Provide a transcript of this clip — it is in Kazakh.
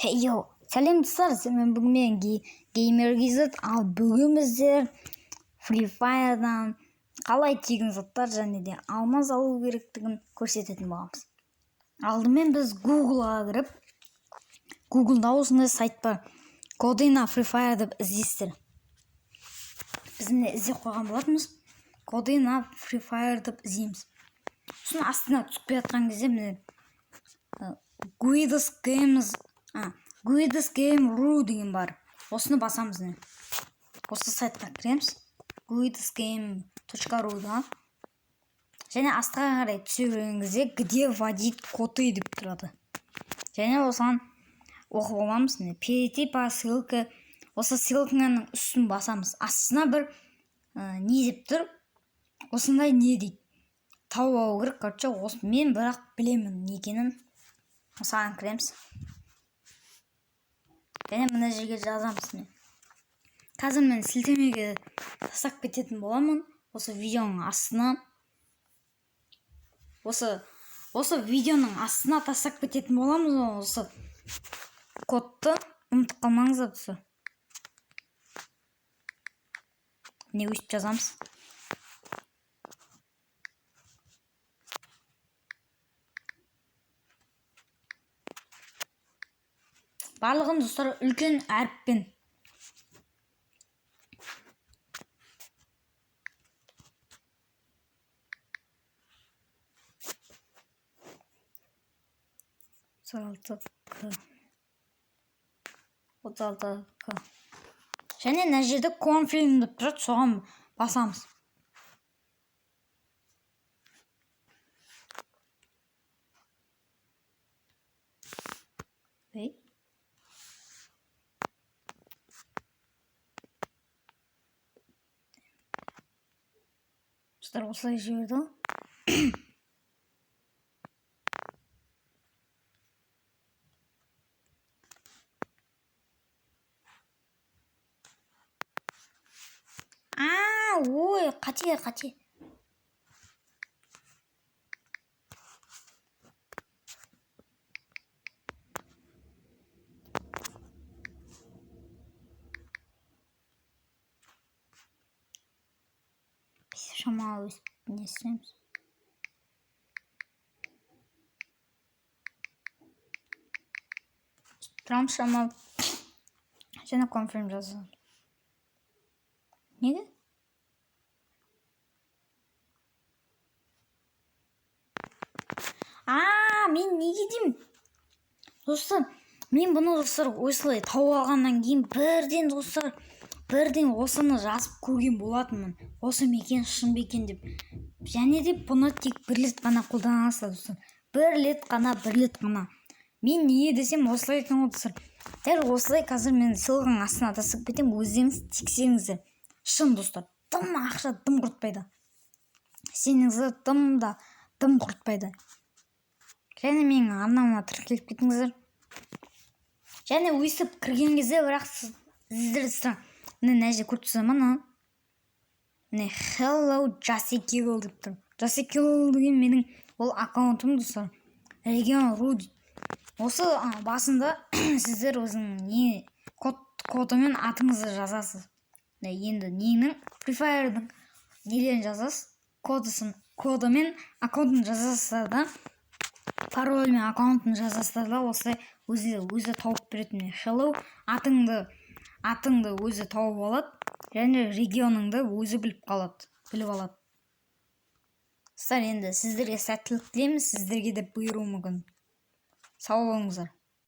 Йоу, сәлем достар, мен бүгін геймер кейзет, ал бүгін біздер Free Fire'дан қалай тегін заттар және де алмаз алу керектігін көрсететін боламыз. Алдымен біз Google'a кіріп, Google'да осындай сайт бар. Кодина Free Fire деп іздейсіздер. Біз не іздеп қойған болатынбыз. Кодина Free Fire деп іздейміз. Сосын астына түсіп жатқан кезде міне Guides Game.ru деген бар. Осыны басамыз не. Осы сайтқа кіреміз. guidesgame.ru-да. Және астыға қарай түсе берген кезде где вводить коды деп тұрады. Және осыған оқып аламыз не. Перейти по ссылке. Осы ссылканың үстін басамыз. Астына бір не деп тұр? Осындай не дейді. Тауып алу керек. Короче, мен бірақ білемін не екенін. Осыған кіреміз. Және мына жерге жазамыз не. Қазір мен сілтемеге тастап кететін боламын. Осы видеоның астына. Осы видеоның астына тастап кететін боламыз. Осы кодты ұмытып қалмаңыздар достар. Не өйстіп жазамыз. Барлығын достар үлкен әріппен. Және мына жерде конфирм деп тұрады, соған басамыз. Достар, осылай жіберді. Ой, қате. Шамалы не істейміз. Тұрамыз шамалы. Және конфирм жазамыз. Неге? Мен неге деймін? Достар, мен бұны достар осылай тауып алғаннан кейін бірден осыны жазып көрген болатынмын. Осы мекен шын бекен деп. Және де бұны тек бір рет қана қолданасыздар достар. Бір рет қана. Мен неге десем осылай екен ғой достар. Дәл осылай қазір мен ссылканың астына тастап кетемін, өздеріңіз тексеріңіздер. Шын достар, тым ақша тым құртпайды. Сеніңіздер тым құртпайды. Және менің арнама тіркеліп кетіңіздер. Және өйстіп кірген кезде бірақ сіздер мына жерде көріп тұрсыздар ма? Міне Hello Jesse Kill деп тұр. Jesse Kill деген менің ол аккаунтым достар. Region.ru дейді. Осы басында сіздер өзінің кодымен атыңызды жазасыз. Енді ненің Free Fire'дың нелерін жазасыз. Кодымен аккаунтын жазасыздар да. Парольмен аккаунтын жазасыздар да. Осылай өзі тауып беретін. Hello атыңды өзі тауып алады. Және регионыңды өзі біліп алады. Енді сіздерге сәттілік тілейміз. Сіздерге де бұйыруы мүмкін. Сау болыңыздар.